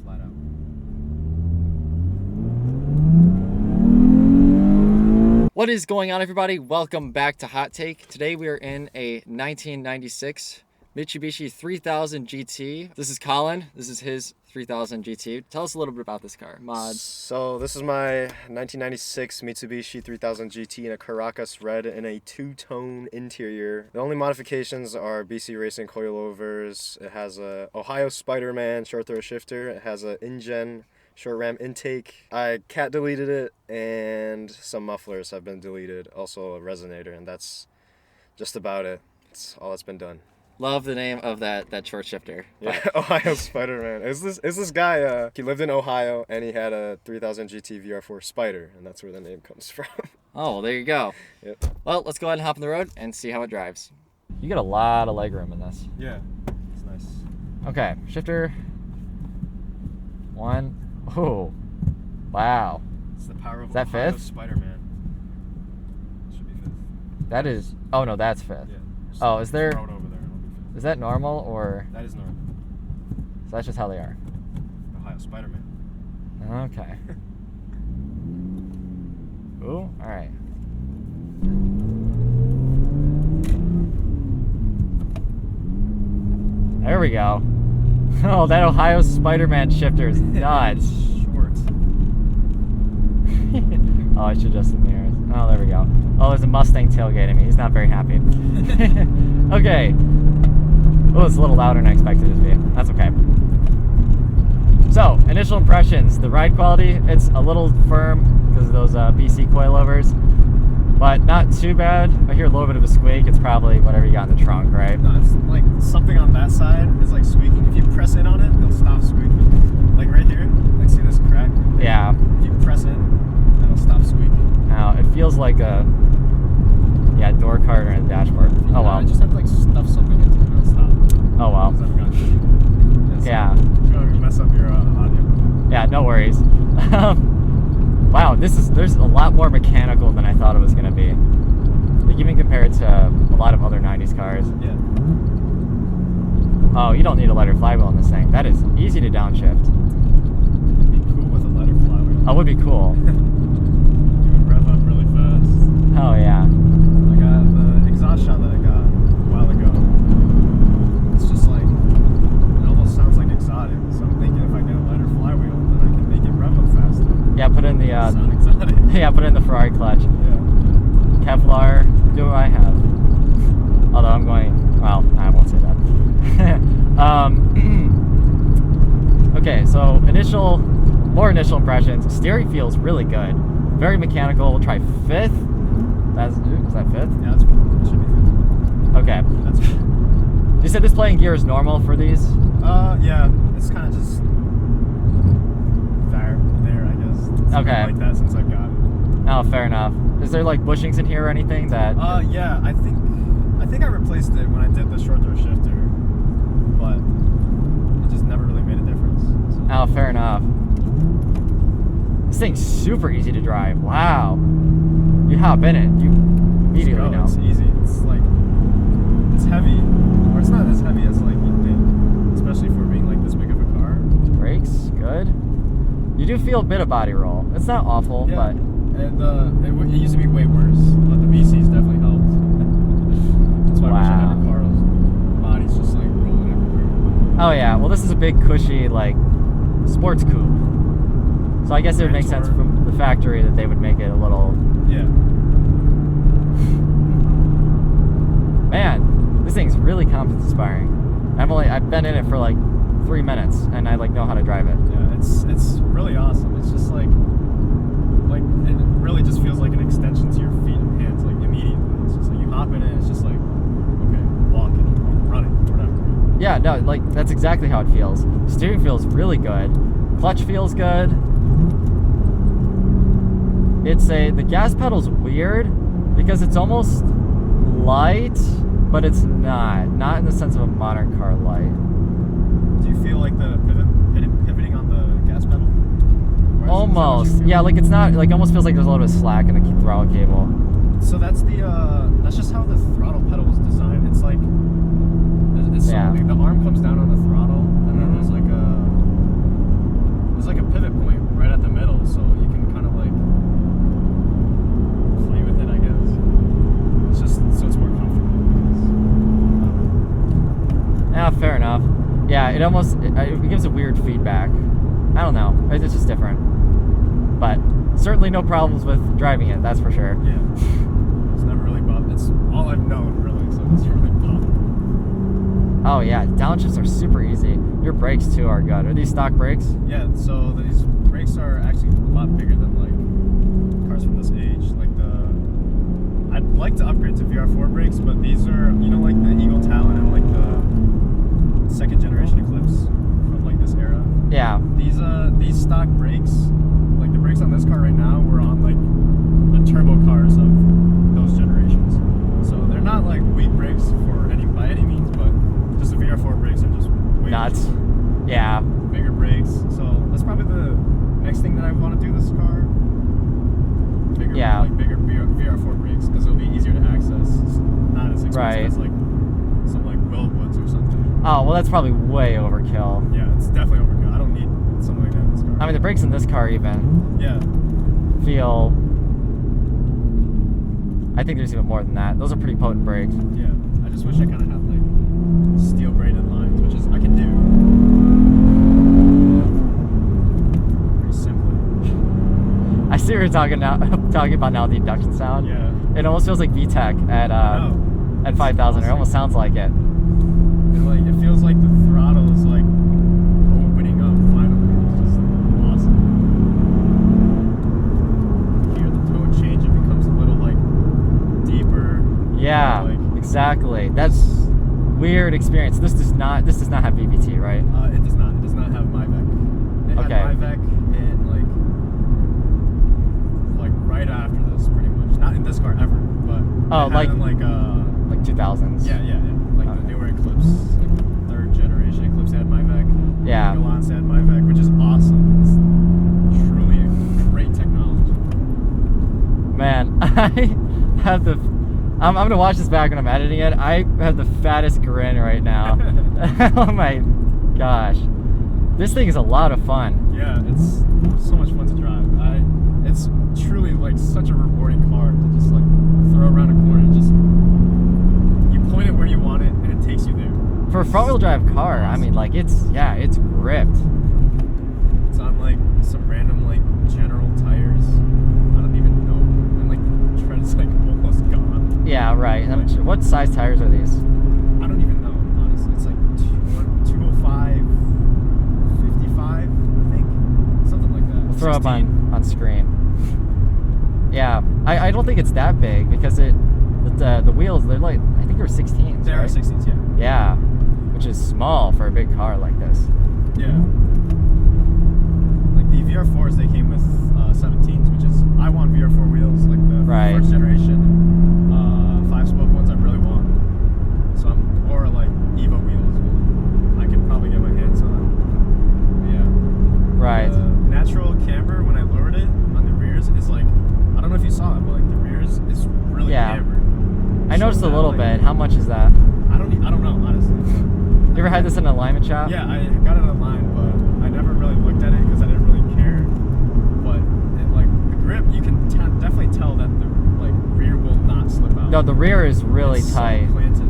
flat out. What is going on, everybody? Welcome back to Hot Take. Today we are in a 1996 Mitsubishi 3000 GT. This is Colin. This is his 3000 GT. Tell us a little bit about this car. Mods. So this is my 1996 Mitsubishi 3000 GT in a Caracas red in a two-tone interior. The only modifications are BC Racing coilovers. It has a Ohio Spiderman short throw shifter. It has an InGen short ram intake. I cat deleted it, and some mufflers have been deleted. Also a resonator, and that's just about it. That's all that's been done. Love the name of that short shifter. Yeah, Ohio Spiderman. Is this guy? He lived in Ohio, and he had a 3000 GT VR4 Spider, and that's where the name comes from. Oh, well, there you go. Yep. Well, let's go ahead and hop on the road and see how it drives. You get a lot of legroom in this. Yeah, it's nice. Okay, shifter. One. Oh, wow. It's the power of Is that Ohio fifth? Spiderman. Should be fifth. That is. Oh no, that's fifth. Yeah. Oh, is there? Throw it over there, and it'll be fifth. Is that normal or? That is normal. So that's just how they are. Ohio Spiderman. Okay. Ooh, all right. There we go. Oh, that Ohio Spiderman shifter is nuts. Short. Oh, I should adjust the mirrors. Oh, there we go. Oh, there's a Mustang tailgating me. He's not very happy. Okay. Oh, it's a little louder than I expected it to be. That's okay. So, initial impressions. The ride quality, it's a little firm because of those BC coilovers, but not too bad. I hear a little bit of a squeak. It's probably whatever you got in the trunk, right? No, it's like something on that side is like squeaking. If you press in on it, it'll stop squeaking. Like right here, like see this crack? Yeah. If you press in, it'll stop squeaking. Now, it feels like a, yeah, door card or a dashboard. Oh, well. I just have to like stuff something into it and it'll stop. Oh, well. Yeah. It's gonna mess up your audio. Yeah, no worries. Wow, there's a lot more mechanical than I thought it was going to be. Like, even compared to a lot of other 90s cars. Yeah. Oh, you don't need a letter flywheel on this thing. That is easy to downshift. It'd be cool with a letter flywheel. Oh, would be cool. You would rev up really fast. Oh, yeah. I got the exhaust shot that I got a while ago. It's just like, it almost sounds like exotic. So I'm thinking if I get a letter flywheel, then I can make it rev up faster. Yeah, put in the Sound exotic. yeah, put in the Ferrari clutch. Yeah. Kevlar, do I have? Although I'm going, well, I won't say that. Okay, so more initial impressions. Steering feels really good. Very mechanical. We'll try fifth. Is that fifth? Yeah, that's cool. It should be fifth. Okay. That's cool. You said this playing gear is normal for these? Yeah. It's kind of just there, I guess. It's Okay. been like that since I got it. Oh, fair enough. Is there like bushings in here or anything that? Yeah. I think I replaced it when I did the short throw shifter, but it just never really made a difference. So. Oh, fair enough. This thing's super easy to drive. Wow. You hop in it, you immediately know. It's easy. It's like, it's heavy, or it's not as heavy as like you'd think, especially for being like this big of a car. Brakes, good. You do feel a bit of body roll. It's not awful, Yeah. but It used to be way worse, but the VC's definitely helped. That's why I wish I had a car whose body's just like rolling everywhere. oh yeah. Well, this is a big, cushy, like sports coupe. So I guess it would make sense from the factory that they would make it a little. Yeah. Man, this thing's really confidence inspiring. I've been in it for like 3 minutes, and I like know how to drive it. Yeah, it's really awesome. It's just like it really just feels like an extension to your feet and hands, like immediately. It's just like you hop in it, it's just like, okay, walking, running, whatever. Yeah, no, like that's exactly how it feels. Steering feels really good. Clutch feels good. The gas pedal's weird because it's almost light, but it's not in the sense of a modern car light. Do you feel like the pivoting on the gas pedal? Almost, yeah, like it's not, like almost feels like there's a little bit of slack in the throttle cable. So that's just how the throttle pedal was designed. It's like, the arm comes down on the throttle, and then there's like Yeah, it gives a weird feedback. I don't know. It's just different. But certainly no problems with driving it, that's for sure. Yeah. It's never really bothered. It's all I've known, really, so it's really bothered. Oh, yeah. Downshifts are super easy. Your brakes, too, are good. Are these stock brakes? Yeah, so these brakes are actually a lot bigger than, like, cars from this age. Like, I'd like to upgrade to VR4 brakes, but these are, you know, like the Eagle Talon and, like, the second generation Eclipse from, like, this era. Yeah. These stock brakes, like the brakes on this car right now, were on like the turbo cars of those generations. So they're not like weak brakes by any means, but just the VR4 brakes are just way nuts. More, yeah. Bigger brakes. So that's probably the next thing that I want to do this car. Bigger VR4 brakes, because it'll be easier to access. It's not as expensive as like some like Willwoods or something. Oh well, that's probably way overkill. Yeah, it's definitely overkill. I don't need something like that in this car. I mean, the brakes in this car even feel. I think there's even more than that. Those are pretty potent brakes. Yeah, I just wish I kind of had like steel braided lines, which is I can do pretty simply. I see what you're talking about now. The induction sound. Yeah. It almost feels like VTEC at 5,000. It almost sounds like it. It feels like the throttle is like opening up finally. It's just awesome. You hear the tone change, it becomes a little like deeper. Yeah, exactly. That's weird experience. This does not have VVT, right? It does not. It does not have MyVec. It had MyVec in like right after this, pretty much. Not in this car ever, but like 2000s. Yeah. Like the newer Eclipse, like the third generation Eclipse had MyVec. Yeah. Galance had MyVec, which is awesome. It's truly a great technology. Man, I have I'm gonna watch this back when I'm editing it. I have the fattest grin right now. Oh my gosh, this thing is a lot of fun. Yeah, it's so much fun to drive. It's truly like such a rewarding car to just like throw around a corner and just you point it where you want it and it takes you there. For a front-wheel drive car, I mean, like it's gripped. It's on like some random like General tires. I don't even know, and like the tread is like almost gone. Yeah, right. What size tires are these? I don't even know, honestly. It's like 205, 55, I think, something like that. We'll throw 16. Up on screen. Yeah, I don't think it's that big because the wheels, they're like, I think they're 16s. They are 16s, yeah. Yeah, which is small for a big car like this. Yeah. Like the VR4s, they came with 17s, which is, I want VR4 wheels, like the first generation 5-spoke ones I really want. So or like Evo wheels, I could probably get my hands on. But yeah. Right. The natural camber, when I lowered it on the rears, is like, I don't know if you saw it, but like the rears is really cambered. I noticed a little bit. How much is that? I don't know, honestly. You ever had this in an alignment shop? Yeah, I got it online, but I never really looked at it because I didn't really care. But in like the grip, you can definitely tell that the like rear will not slip out. No, the rear is really tight. So planted.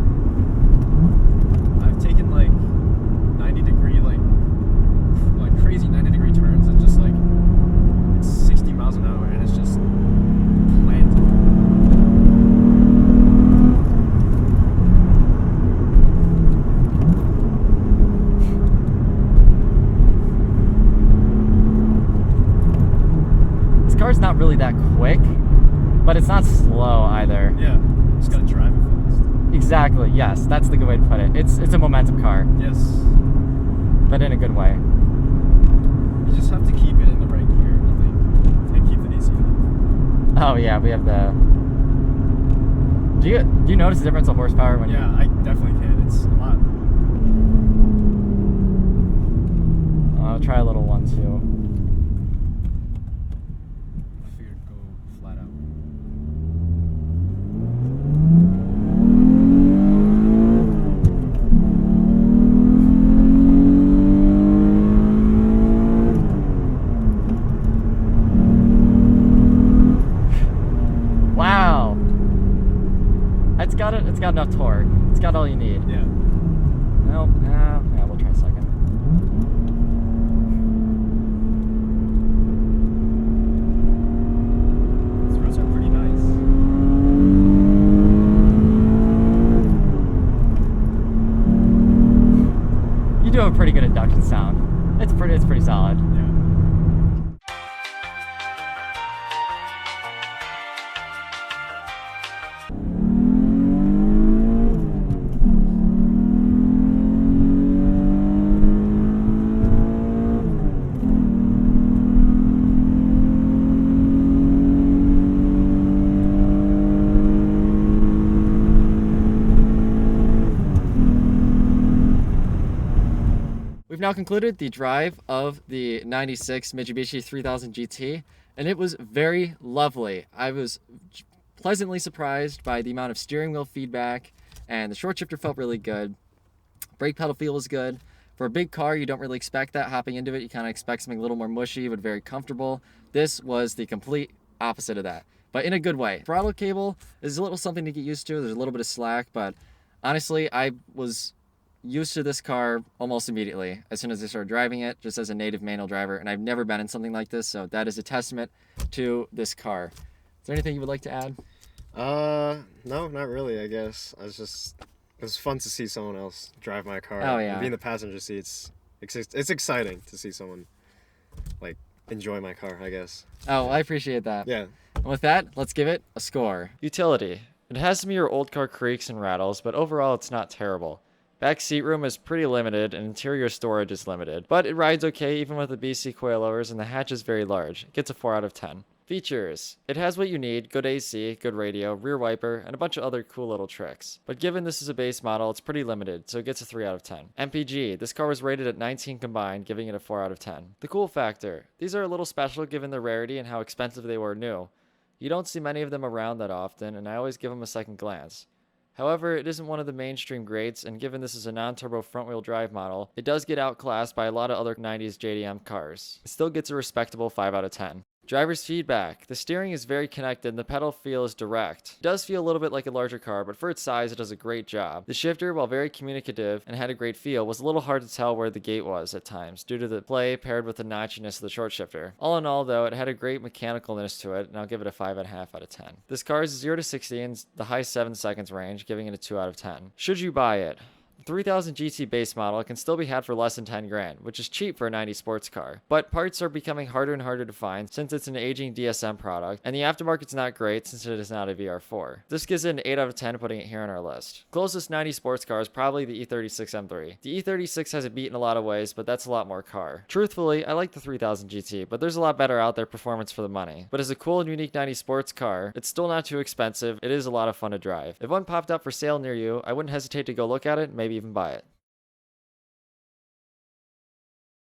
I've taken like 90-degree like crazy 90-degree turns and just like it's 60 miles an hour and it's just planted. This car's not really that quick, but it's not slow either. Yeah, just gotta drive it fast. Exactly, yes, that's the good way to put it. It's a momentum car. Yes. But in a good way. You just have to keep it in the right gear, I think, and keep the AC on. Oh yeah, we have the... Do you notice the difference of horsepower when Yeah, I definitely can. It's a lot. I'll try a little one too. I figured go flat out. Wow. It's got enough torque. It's got all you need. Yeah. Nope. Yeah, we'll have a pretty good induction sound. It's pretty solid. Yeah. We've now concluded the drive of the 96 Mitsubishi 3000 GT, and it was very lovely. I was pleasantly surprised by the amount of steering wheel feedback, and the short shifter felt really good. Brake pedal feel was good. For a big car, you don't really expect that. Hopping into it, you kind of expect something a little more mushy, but very comfortable. This was the complete opposite of that, but in a good way. Throttle cable is a little something to get used to. There's a little bit of slack, but honestly, I was used to this car almost immediately as soon as I started driving it, just as a native manual driver, and I've never been in something like this, so that is a testament to this car. Is there anything you would like to add? No, not really, I guess. It was fun to see someone else drive my car. Oh, yeah. And be in the passenger seats. It's exciting to see someone, like, enjoy my car, I guess. Oh, I appreciate that. Yeah. And with that, let's give it a score. Utility. It has some of your old car creaks and rattles, but overall it's not terrible. Back seat room is pretty limited and interior storage is limited, but it rides okay even with the BC coilovers and the hatch is very large. It gets a 4 out of 10. Features. It has what you need, good AC, good radio, rear wiper, and a bunch of other cool little tricks. But given this is a base model, it's pretty limited, so it gets a 3 out of 10. MPG. This car was rated at 19 combined, giving it a 4 out of 10. The cool factor. These are a little special given their rarity and how expensive they were new. You don't see many of them around that often, and I always give them a second glance. However, it isn't one of the mainstream grades, and given this is a non-turbo front-wheel drive model, it does get outclassed by a lot of other 90s JDM cars. It still gets a respectable 5 out of 10. Driver's feedback. The steering is very connected and the pedal feel is direct. It does feel a little bit like a larger car, but for its size, it does a great job. The shifter, while very communicative and had a great feel, was a little hard to tell where the gate was at times, due to the play paired with the notchiness of the short shifter. All in all, though, it had a great mechanicalness to it, and I'll give it a 5.5 out of 10. This car is 0 to 60 in the high 7 seconds range, giving it a 2 out of 10. Should you buy it? 3000 GT base model can still be had for less than 10 grand, which is cheap for a 90 sports car. But parts are becoming harder and harder to find since it's an aging DSM product, and the aftermarket's not great since it is not a VR4. This gives it an 8 out of 10, putting it here on our list. Closest 90 sports car is probably the E36 M3. The E36 has a beat in a lot of ways, but that's a lot more car. Truthfully, I like the 3000 GT, but there's a lot better out there performance for the money. But as a cool and unique 90 sports car, it's still not too expensive, it is a lot of fun to drive. If one popped up for sale near you, I wouldn't hesitate to go look at it and maybe even buy it.